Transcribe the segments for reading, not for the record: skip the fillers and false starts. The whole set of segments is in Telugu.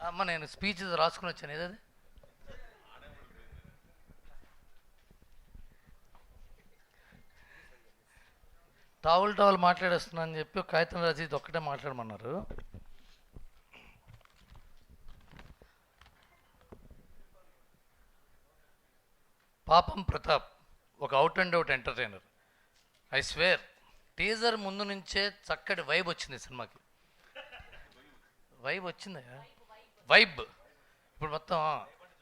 అమ్మ నేను స్పీచ్ రాసుకుని వచ్చాను ఏదది టావులు మాట్లాడేస్తున్నా అని చెప్పి కాగితం రాసి ఇది ఒక్కటే మాట్లాడమన్నారు. పాపం ప్రతాప్ ఒక out and out entertainer. I swear teaser ముందు నుంచే చక్కటి వైబ్ వచ్చింది సినిమాకి. వైబ్ వచ్చిందా? వైబ్. ఇప్పుడు మొత్తం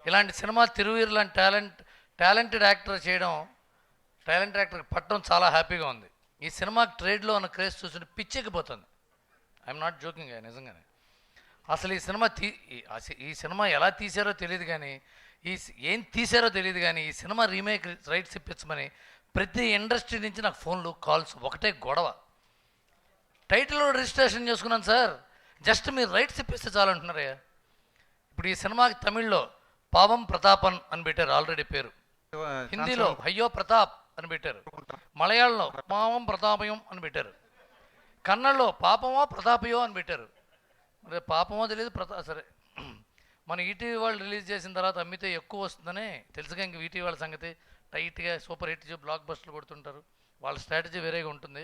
ఇలాంటి సినిమా తిరువీరు లాంటి టాలెంటెడ్ యాక్టర్ చేయడం, టాలెంటెడ్ యాక్టర్ పట్టడం చాలా హ్యాపీగా ఉంది. ఈ సినిమాకి ట్రేడ్లో ఉన్న క్రేజ్ చూస్తుంటే పిచ్చెక్కిపోతుంది. ఐఎమ్ నాట్ జోకింగ్ నిజంగానే. అసలు ఈ సినిమా ఎలా తీశారో తెలియదు కానీ, ఏం తీశారో తెలియదు కానీ ఈ సినిమా రీమేక్ రైట్స్ ఇప్పించమని ప్రతి ఇండస్ట్రీ నుంచి నాకు ఫోన్లు కాల్స్, ఒకటే గొడవ. టైటిల్ రిజిస్ట్రేషన్ చేసుకున్నాను సార్, జస్ట్ మీరు రైట్స్ ఇప్పిస్తే చాలంటున్నారయ్యా. ఇప్పుడు ఈ సినిమాకి తమిళ్లో పావం ప్రతాపన్ అని పెట్టారు ఆల్రెడీ పేరు, హిందీలో అయ్యో ప్రతాప్ అని పెట్టారు, మలయాళంలో పావం ప్రతాపయం అని పెట్టారు, కన్నడలో పాపమో ప్రతాపయో అని పెట్టారు. మరి పాపమో తెలియదు సరే, మన ఈటీవీ వాళ్ళు రిలీజ్ చేసిన తర్వాత అమ్మితే ఎక్కువ వస్తుందని తెలుసుగా. ఇంక ఈటీవీ వాళ్ళ సంగతి టైట్గా సూపర్ హిట్ బ్లాక్ బస్టర్లు కొడుతుంటారు, వాళ్ళ స్ట్రాటజీ వేరేగా ఉంటుంది.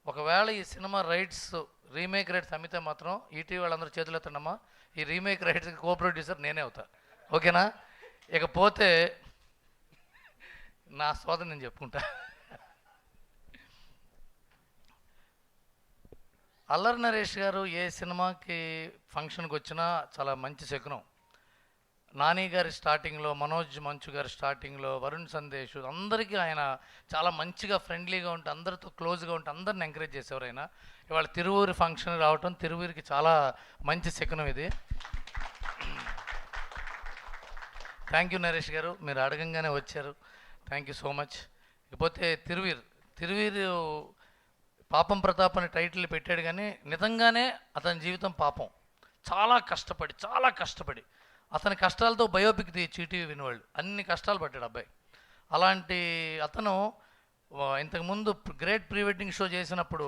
ఒకవేళ ఈ సినిమా రైట్స్ రీమేక్ రైట్స్ అమ్మితే మాత్రం ఈటీవీ వాళ్ళందరూ చేతులు ఎత్తండమ్మా, ఈ రీమేక్ రైట్స్కి కో ప్రొడ్యూసర్ నేనే అవుతా, ఓకేనా? ఇకపోతే నా సోదరు నేను చెప్పుకుంటా. అల్లరి నరేష్ గారు ఏ సినిమాకి ఫంక్షన్కి వచ్చినా చాలా మంచి శకునం. నాని గారి స్టార్టింగ్లో, మనోజ్ మంచు గారి స్టార్టింగ్లో, వరుణ్ సందేశ్, అందరికీ ఆయన చాలా మంచిగా ఫ్రెండ్లీగా ఉంటే, అందరితో క్లోజ్గా ఉంటే అందరిని ఎంకరేజ్ చేసేవారు ఆయన. ఇవాళ తిరువూరి ఫంక్షన్ రావటం తిరువూరికి చాలా మంచి శకునం ఇది. థ్యాంక్ యూ నరేష్ గారు, మీరు అడగంగానే వచ్చారు, థ్యాంక్ యూ సో మచ్. ఇకపోతే తిరువీరు పాపం ప్రతాప్ అని టైటిల్ పెట్టాడు కానీ నిజంగానే అతని జీవితం పాపం. చాలా కష్టపడి అతని కష్టాలతో బయోపిక్ తీయచ్చు ఈటీవీ వినివాళ్ళు, అన్ని కష్టాలు పడ్డాడు అబ్బాయి. అలాంటి అతను ఇంతకుముందు గ్రేట్ ప్రీ వెడ్డింగ్ షో చేసినప్పుడు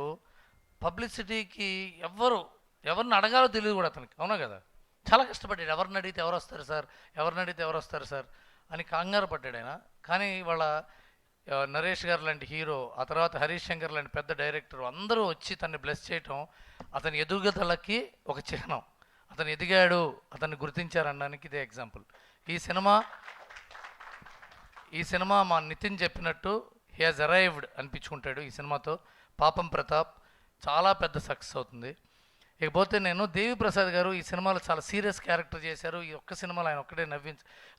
పబ్లిసిటీకి ఎవరిని అడగాలో తెలియదు కూడా అతనికి, అవునా కదా? చాలా కష్టపడ్డాడు. ఎవరిని అడిగితే ఎవరు వస్తారు సార్ అని కంగారు పడ్డాడు ఆయన. కానీ వాళ్ళ నరేష్ గారు లాంటి హీరో, ఆ తర్వాత హరీష్ శంకర్ లాంటి పెద్ద డైరెక్టర్ అందరూ వచ్చి తనని బ్లెస్ చేయటం అతని ఎదుగుదలకి ఒక చిహ్నం. అతను ఎదిగాడు, అతన్ని గుర్తించారనడానికి ఇదే ఎగ్జాంపుల్. ఈ సినిమా మా నితిన్ చెప్పినట్టు హీ హాజ్ అరైవ్డ్ అనిపించుకుంటాడు ఈ సినిమాతో. పాపం ప్రతాప్ చాలా పెద్ద సక్సెస్ అవుతుంది. ఇకపోతే నేను దేవి ప్రసాద్ గారు ఈ సినిమాలో చాలా సీరియస్ క్యారెక్టర్ చేశారు. ఈ ఒక్క సినిమాలో ఆయన ఒక్కడే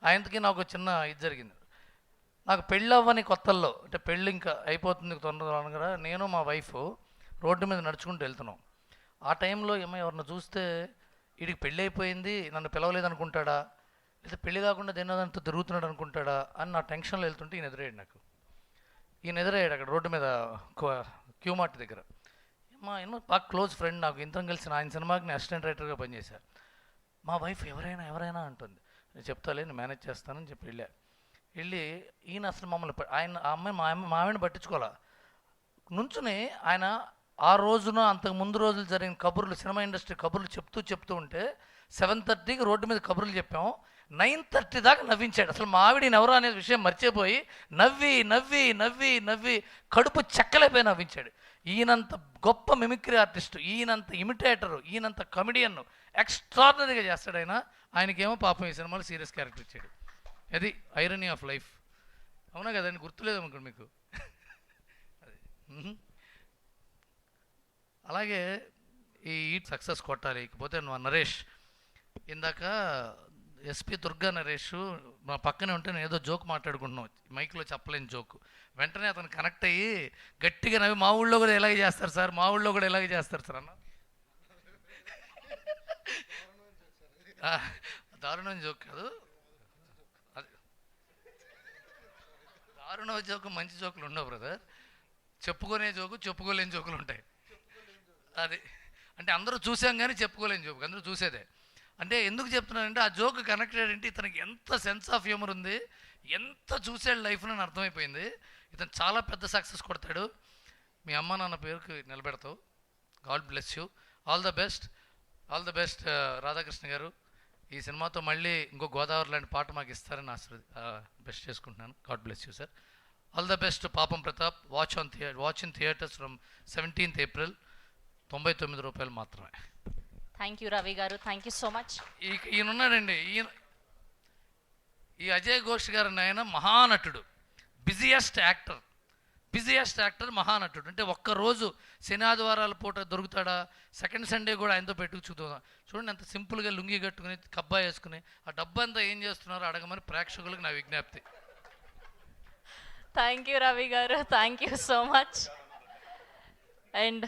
ఆయనకి నాకు చిన్న ఇది జరిగింది. నాకు పెళ్ళి అవ్వని కొత్తల్లో, అంటే పెళ్ళి ఇంకా అయిపోతుంది తొందరగా, నేను మా వైఫ్ రోడ్డు మీద నడుచుకుంటూ వెళ్తున్నాం. ఆ టైంలో ఎవరిని చూస్తే వీడికి పెళ్ళి అయిపోయింది, నన్ను పిలవలేదు అనుకుంటాడా, లేదా పెళ్ళి కాకుండా దేనిదంతా తిరుగుతున్నాడు అనుకుంటాడా అని నా టెన్షన్లో వెళ్తుంటే ఈయన ఎదురయ్యాడు అక్కడ రోడ్డు మీద క్యూ మార్ట్ దగ్గర. బాగా క్లోజ్ ఫ్రెండ్ నాకు, ఇంతరం కలిసి ఆయన సినిమాకి నేను అసిస్టెంట్ రైటర్గా పనిచేశాను. మా వైఫ్ ఎవరైనా అంటుంది, నేను చెప్తాలే నేను మేనేజ్ చేస్తానని చెప్పి వెళ్ళి ఈయన అసలు మమ్మల్ని ఆ అమ్మాయి మా ఆవిడని పట్టించుకోవాలా నుంచుని ఆయన ఆ రోజున అంతకు ముందు రోజులు జరిగిన కబుర్లు, సినిమా ఇండస్ట్రీ కబుర్లు చెప్తూ ఉంటే 7:30కి రోడ్డు మీద కబుర్లు చెప్పాము, 9:30 దాకా నవ్వించాడు. అసలు మా ఆవిడని ఎవరు అనే విషయం మర్చిపోయి నవ్వి కడుపు చెక్కలైపోయి నవ్వించాడు. ఈయనంత గొప్ప మిమిక్రీ ఆర్టిస్టు, ఈయనంత ఇమిటేటరు, ఈయనంత కమెడియన్ ఎక్స్ట్రాడినరీగా చేస్తాడు ఆయన. ఆయనకేమో పాపం ఈ సినిమాలో సీరియస్ క్యారెక్టర్ ఇచ్చాడు. అది ఐరనీ ఆఫ్ లైఫ్, అవునా కదండి? గుర్తులేదు అనుకోండి మీకు. అలాగే ఈ సక్సెస్ కొట్టాలి. ఇకపోతే మా నరేష్, ఇందాక ఎస్పి దుర్గా నరేష్ మా పక్కనే ఉంటే నేను ఏదో జోక్ మాట్లాడుకుంటున్నాం, మైక్లో చెప్పలేని జోక్. వెంటనే అతను కనెక్ట్ అయ్యి గట్టిగా నవ్వి మా ఊళ్ళో కూడా ఎలాగే చేస్తారు సార్ అన్న. దారుణం జోక్ కాదు, దారుణ జోకు మంచి జోకులు ఉండవు బ్రదర్. చెప్పుకునే జోకు, చెప్పుకోలేని జోకులు ఉంటాయి. అది అంటే అందరూ చూసాం కానీ చెప్పుకోలేని జోకు అందరూ చూసేదే. అంటే ఎందుకు చెప్తున్నానంటే ఆ జోక్ కనెక్టెడ్ అంటే ఇతనికి ఎంత సెన్స్ ఆఫ్ హ్యూమర్ ఉంది, ఎంత చూసాడు లైఫ్లో అని అర్థమైపోయింది. ఇతను చాలా పెద్ద సక్సెస్ కొడతాడు. మీ అమ్మ నాన్న పేరుకి నిలబెడతావు. God bless you. All the best Radhakrishna garu. ఈ సినిమాతో మళ్ళీ ఇంకో గోదావరి లాంటి పాట మాకు ఇస్తారని బెస్ట్ చేసుకుంటున్నాను. God bless you sir. All the best Papam Pratap. Watch in theatres from 17th April. ₹99 మాత్రమే. థ్యాంక్ యూ రవి గారు, థ్యాంక్ యూ సో మచ్. ఈయన ఉన్నాడండి, ఈ అజయ్ ఘోష్ గారు ఆయన మహానటుడు, బిజియెస్ట్ యాక్టర్, మహానటుడు. అంటే ఒక్కరోజు శని ఆదివారాల పూట దొరుకుతాడా? సెకండ్ సండే కూడా ఆయనతో పెట్టుకు చూద్దాం. చూడండి ఎంత సింపుల్గా లుంగి కట్టుకుని కబ్బా వేసుకుని ఆ డబ్బు అంతా ఏం చేస్తున్నారో అడగమని ప్రేక్షకులకు నా విజ్ఞప్తి. థ్యాంక్ యూ రవి గారు, thank you so much. And